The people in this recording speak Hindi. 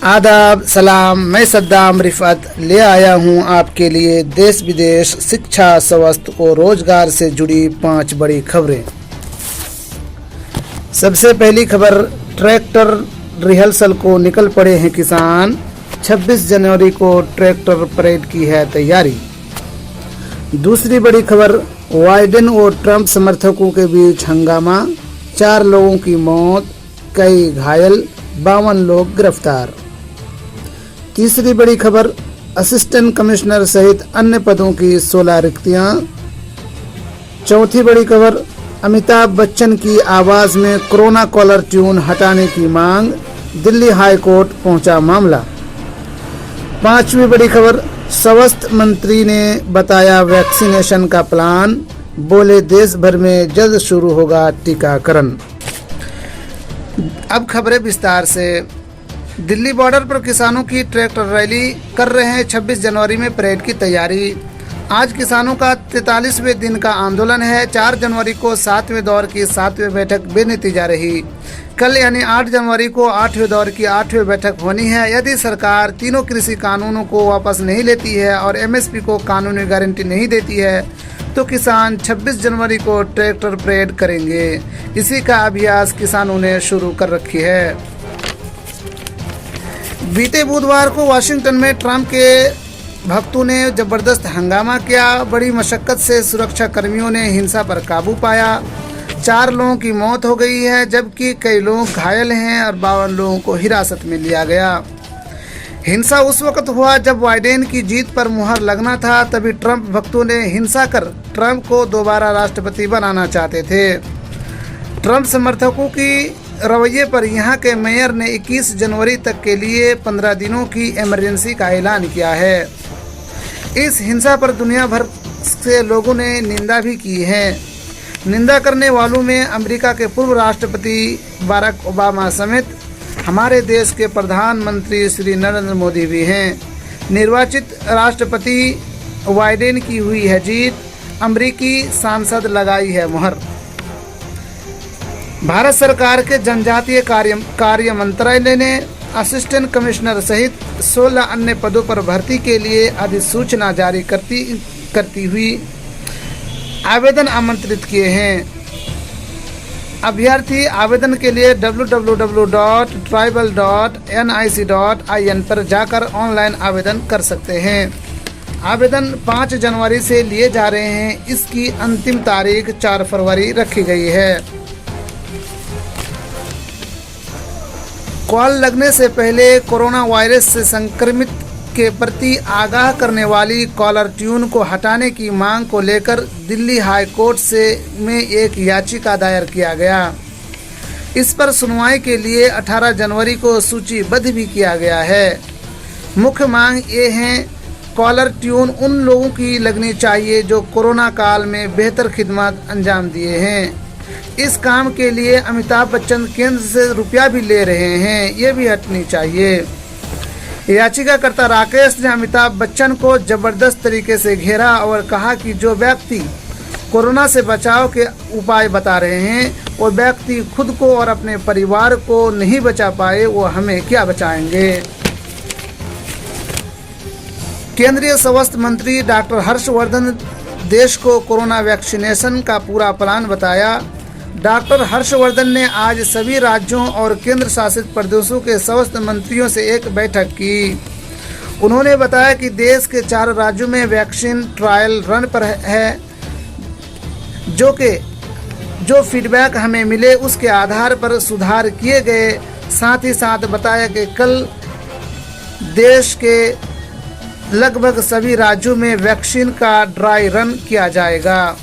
आदाब सलाम, मैं सद्दाम रिफत ले आया हूं आपके लिए देश विदेश, शिक्षा, स्वास्थ्य और रोजगार से जुड़ी 5 बड़ी खबरें। सबसे पहली खबर, ट्रैक्टर रिहर्सल को निकल पड़े हैं किसान। 26 जनवरी को ट्रैक्टर परेड की है तैयारी। दूसरी बड़ी खबर, बाइडेन और ट्रंप समर्थकों के बीच हंगामा, 4 लोगों की मौत, कई घायल, 52 लोग गिरफ्तार। तीसरी बड़ी खबर, असिस्टेंट कमिश्नर सहित अन्य पदों की 16 रिक्तियां। चौथी बड़ी खबर, अमिताभ बच्चन की आवाज में कोरोना कॉलर ट्यून हटाने की मांग, दिल्ली हाई कोर्ट पहुंचा मामला। पांचवी बड़ी खबर, स्वास्थ्य मंत्री ने बताया वैक्सीनेशन का प्लान, बोले देश भर में जल्द शुरू होगा टीकाकरण। अब खबरें विस्तार से। दिल्ली बॉर्डर पर किसानों की ट्रैक्टर रैली कर रहे हैं। 26 जनवरी में परेड की तैयारी। आज किसानों का 43वें दिन का आंदोलन है। 4 जनवरी को 7वें दौर की 7वीं बैठक बेनतीजा रही। कल यानी 8 जनवरी को 8वें दौर की 8वीं बैठक होनी है। यदि सरकार तीनों कृषि कानूनों को वापस नहीं लेती है और एमएसपी को कानूनी गारंटी नहीं देती है तो किसान 26 जनवरी को ट्रैक्टर परेड करेंगे। इसी का अभ्यास किसानों ने शुरू कर रखी है। बीते बुधवार को वाशिंगटन में ट्रंप के भक्तों ने जबरदस्त हंगामा किया। बड़ी मशक्कत से सुरक्षा कर्मियों ने हिंसा पर काबू पाया। 4 लोगों की मौत हो गई है जबकि कई लोग घायल हैं और 52 लोगों को हिरासत में लिया गया। हिंसा उस वक्त हुआ जब बाइडेन की जीत पर मुहर लगना था। तभी ट्रंप भक्तों ने हिंसा कर ट्रंप को दोबारा राष्ट्रपति बनाना चाहते थे। ट्रंप समर्थकों की रवैये पर यहां के मेयर ने 21 जनवरी तक के लिए 15 दिनों की इमरजेंसी का ऐलान किया है। इस हिंसा पर दुनिया भर से लोगों ने निंदा भी की है। निंदा करने वालों में अमेरिका के पूर्व राष्ट्रपति बराक ओबामा समेत हमारे देश के प्रधानमंत्री श्री नरेंद्र मोदी भी हैं। निर्वाचित राष्ट्रपति बाइडेन की हुई है जीत, अमेरिकी सांसद लगाई है मुहर। भारत सरकार के जनजातीय कार्य मंत्रालय ने असिस्टेंट कमिश्नर सहित 16 अन्य पदों पर भर्ती के लिए अधिसूचना जारी करती हुई आवेदन आमंत्रित किए हैं। अभ्यर्थी आवेदन के लिए www.tribal.nic.in पर जाकर ऑनलाइन आवेदन कर सकते हैं। आवेदन 5 जनवरी से लिए जा रहे हैं। इसकी अंतिम तारीख 4 फरवरी रखी गई है। कॉल लगने से पहले कोरोना वायरस से संक्रमित के प्रति आगाह करने वाली कॉलर ट्यून को हटाने की मांग को लेकर दिल्ली हाई कोर्ट में एक याचिका दायर किया गया। इस पर सुनवाई के लिए 18 जनवरी को सूचीबद्ध भी किया गया है। मुख्य मांग ये है, कॉलर ट्यून उन लोगों की लगनी चाहिए जो कोरोना काल में बेहतर खिदमत अंजाम दिए हैं। इस काम के लिए अमिताभ बच्चन केंद्र से रुपया भी ले रहे हैं, ये भी हटनी चाहिए। याचिकाकर्ता राकेश ने अमिताभ बच्चन को जबरदस्त तरीके से घेरा और कहा कि जो व्यक्ति कोरोना से बचाव के उपाय बता रहे हैं वो व्यक्ति खुद को और अपने परिवार को नहीं बचा पाए, वो हमें क्या बचाएंगे। केंद्रीय स्वास्थ्य मंत्री डॉक्टर हर्षवर्धन देश को कोरोना वैक्सीनेशन का पूरा प्लान बताया। डॉक्टर हर्षवर्धन ने आज सभी राज्यों और केंद्र शासित प्रदेशों के स्वास्थ्य मंत्रियों से एक बैठक की। उन्होंने बताया कि देश के 4 राज्यों में वैक्सीन ट्रायल रन पर है। जो फीडबैक हमें मिले उसके आधार पर सुधार किए गए। साथ ही साथ बताया कि कल देश के लगभग सभी राज्यों में वैक्सीन का ड्राई रन किया जाएगा।